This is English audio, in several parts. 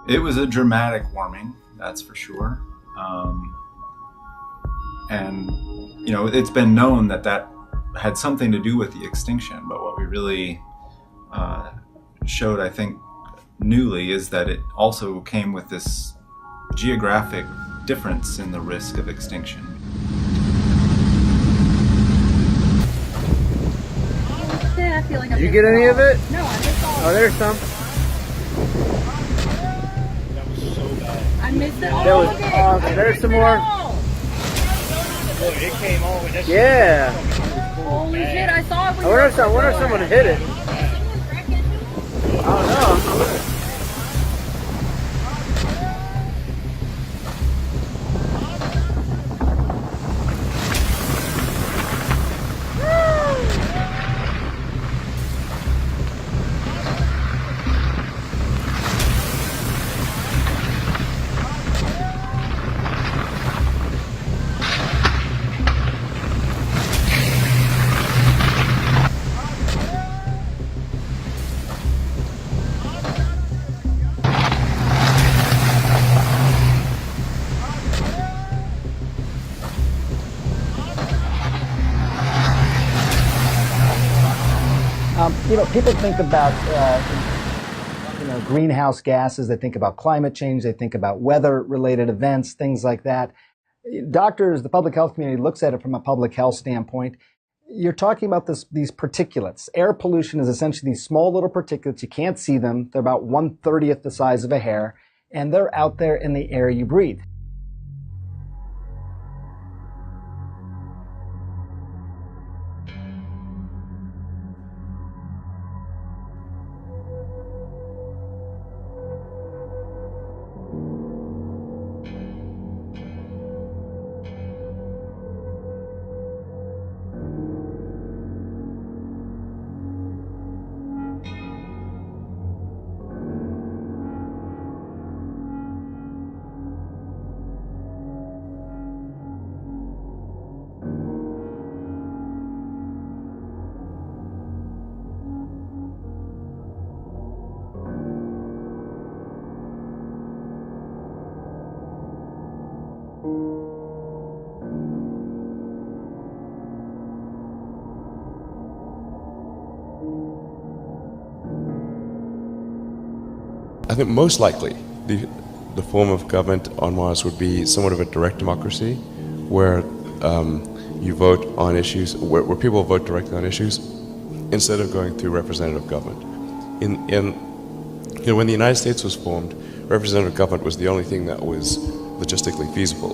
It was a dramatic warming, that's for sure. And, it's been known that had something to do with the extinction, but what we really showed, I think, newly is that it also came with this geographic difference in the risk of extinction. Yeah, I feel like Did you get any of it? No, I missed all. Oh, there's some. That was so bad. I missed it all. There was, there's some more. Oh, it came all with that. Yeah. Holy shit, I saw it when I wonder if someone hit it. I don't know. People think about greenhouse gases. They think about climate change. They think about weather-related events, things like that. Doctors, the public health community looks at it from a public health standpoint. You're talking about these particulates. Air pollution is essentially these small little particulates. You can't see them. They're about 1/30th the size of a hair, and they're out there in the air you breathe. I think most likely the form of government on Mars would be somewhat of a direct democracy, where you vote on issues, where people vote directly on issues, instead of going through representative government. When the United States was formed, representative government was the only thing that was logistically feasible.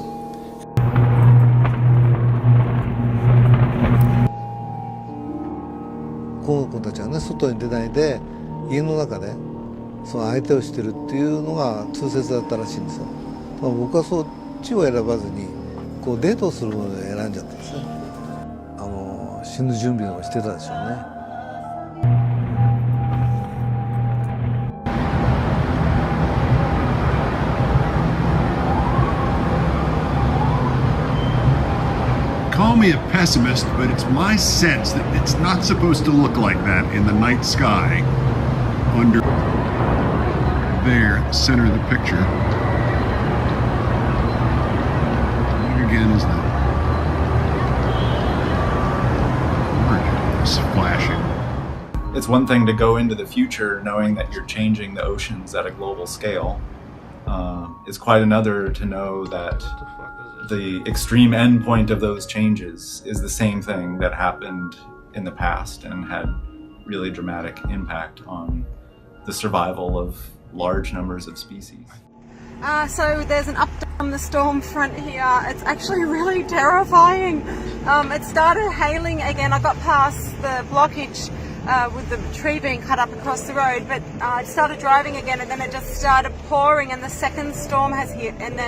この子たちはね、外に出ないで家の中でその相手をしてるっていうのが通説だったらしいんですよ。僕はそっちを選ばずにこうデートをするもので選んじゃったんですね。死ぬ準備をしてたでしょうね。Call me a pessimist, but it's my sense that it's not supposed to look like that in the night sky under there, center of the picture. What again is the origin of this flashing? It's one thing to go into the future knowing that you're changing the oceans at a global scale. It's quite another to know that the extreme end point of those changes is the same thing that happened in the past and had really dramatic impact on the survival of large numbers of species. So there's an update on the storm front here. It's actually really terrifying. It started hailing again. I got past the blockage with the tree being cut up across the road, but I started driving again and then it just started pouring and the second storm has hit and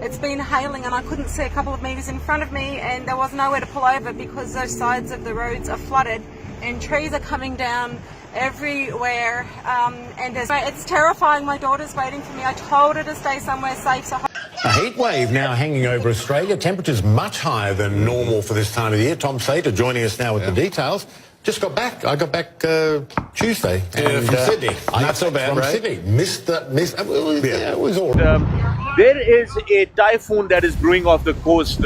it's been hailing and I couldn't see a couple of metres in front of me and there was nowhere to pull over because those sides of the roads are flooded and trees are coming down everywhere and it's terrifying. My daughter's waiting for me. I told her to stay somewhere safe. So a heat wave now hanging over Australia. Temperatures much higher than normal for this time of the year. Tom Sater joining us now with the details. Just got back. I got back Tuesday. From Sydney. Not so bad, from Sydney. Missed. It was all. There is a typhoon that is brewing off the coast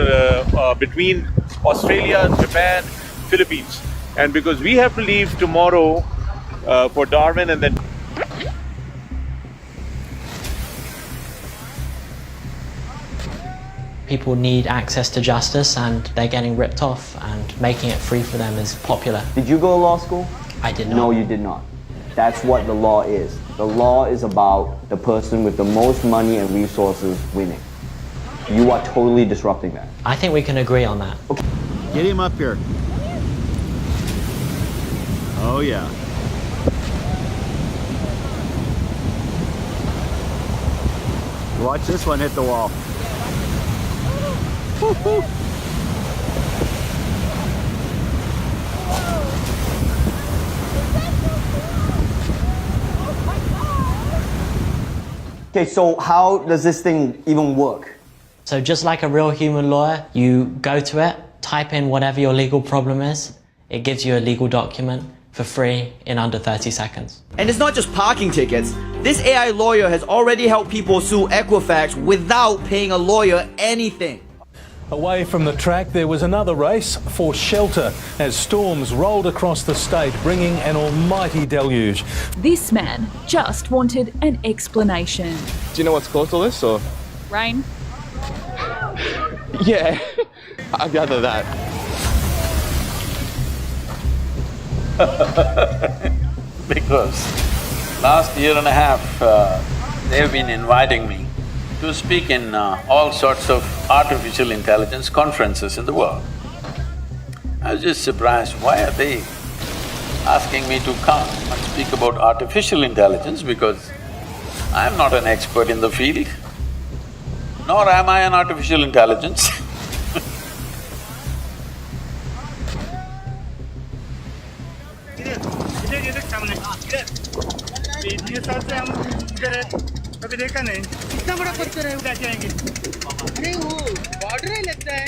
between Australia, Japan, Philippines. And because we have to leave tomorrow for Darwin and then... People need access to justice and they're getting ripped off, and making it free for them is popular. Did you go to law school? I did not. No, you did not. That's what the law is. The law is about the person with the most money and resources winning. You are totally disrupting that. I think we can agree on that. Okay. Get him up here. Oh, yeah. Watch this one hit the wall. Okay, so how does this thing even work? So just like a real human lawyer, you go to it, type in whatever your legal problem is, it gives you a legal document for free in under 30 seconds. And it's not just parking tickets. This AI lawyer has already helped people sue Equifax without paying a lawyer anything. Away from the track, there was another race for shelter as storms rolled across the state, bringing an almighty deluge. This man just wanted an explanation. Do you know what's caused all this, or? Rain? Yeah, I gather that. Because last year and a half, they've been inviting me to speak in all sorts of artificial intelligence conferences in the world. I was just surprised, why are they asking me to come and speak about artificial intelligence, because I'm not an expert in the field, nor am I an artificial intelligence. कभी देखा नहीं इतना बड़ा पत्थर है क्या कहेंगे नहीं वो बॉर्डर ही लगता है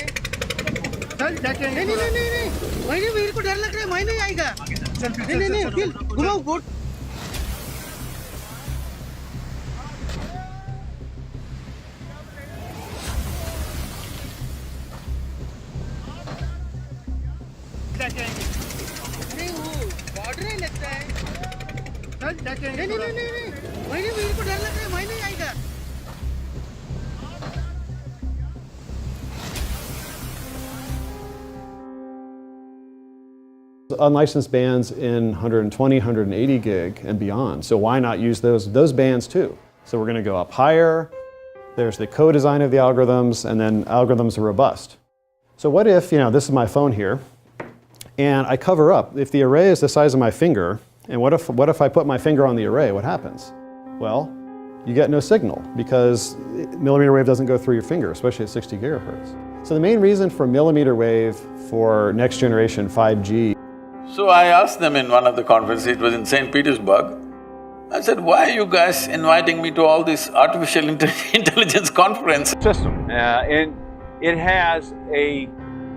चल क्या कहेंगे नहीं नहीं नहीं नहीं भाई नहीं मेरे को डर लग रहा है मैं नहीं आएगा नहीं नहीं नहीं फिर घुमाओ बोट क्या कहेंगे नहीं वो बॉर्डर ही लगता है चल क्या कहेंगे नहीं नहीं नहीं नहीं भाई नहीं मेरे को डर लग रहा है मैं नहीं आएगा Unlicensed bands in 120, 180 gig and beyond. So why not use those bands too? So we're going to go up higher. There's the co-design of the algorithms, and then algorithms are robust. So what if, this is my phone here, and I cover up. If the array is the size of my finger, and what if I put my finger on the array? What happens? Well, you get no signal because millimeter wave doesn't go through your finger, especially at 60 gigahertz. So the main reason for millimeter wave for next generation 5G. So I asked them in one of the conferences, it was in St. Petersburg, I said, why are you guys inviting me to all these artificial intelligence conferences? System, and it has a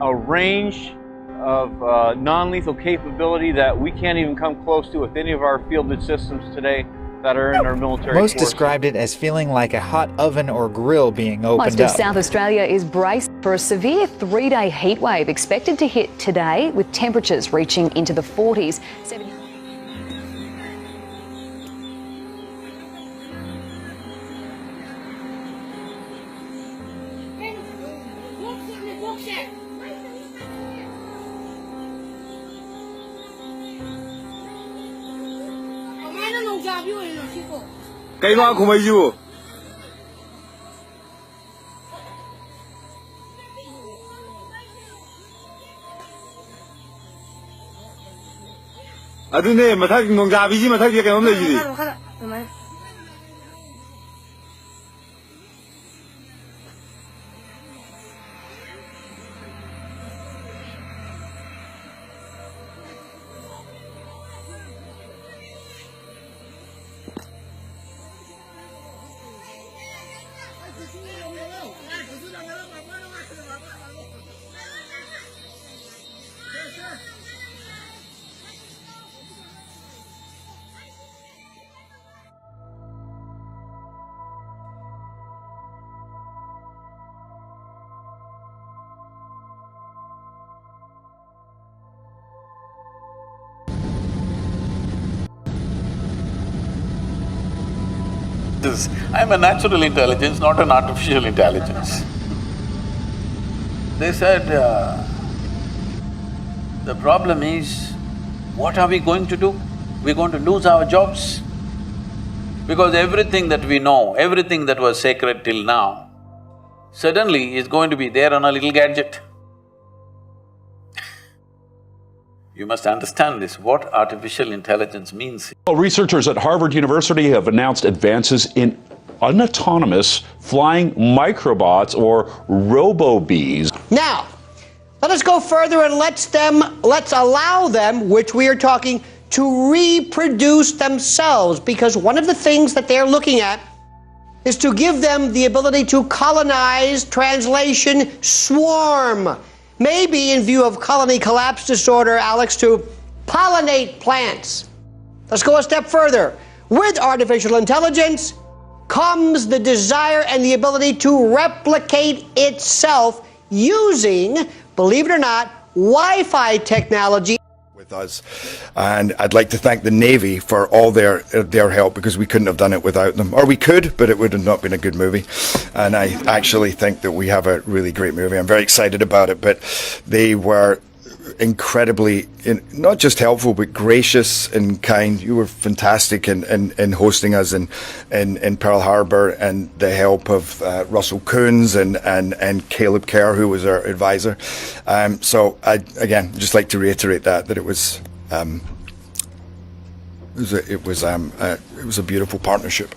range of non-lethal capability that we can't even come close to with any of our fielded systems today that are in our military Most forces. described it as feeling like a hot oven or grill being opened Most of South Australia is braced for a severe 3-day heat wave expected to hit today, with temperatures reaching into the 40s. Cái hoa của mày dù 근데 mà thấy nông gia gì mà thấy cái vấn đề gì? I'm a natural intelligence, not an artificial intelligence. They said, the problem is, what are we going to do? We're going to lose our jobs. Because everything that we know, everything that was sacred till now, suddenly is going to be there on a little gadget. You must understand this, what artificial intelligence means. Researchers at Harvard University have announced advances in unautonomous flying microbots or robo-bees. Now, let us go further and let's allow them, which we are talking, to reproduce themselves, because one of the things that they're looking at is to give them the ability to colonize, translation, swarm. Maybe in view of colony collapse disorder, Alex, to pollinate plants. Let's go a step further. With artificial intelligence comes the desire and the ability to replicate itself using, believe it or not, Wi-Fi technology. With us, and I'd like to thank the Navy for all their help, because we couldn't have done it without them. Or we could, but it would have not been a good movie. And I actually think that we have a really great movie. I'm very excited about it, but they were incredibly, not just helpful, but gracious and kind. You were fantastic in hosting us in Pearl Harbor, and the help of Russell Coons and Caleb Kerr, who was our advisor. So I again just like to reiterate that it was a beautiful partnership.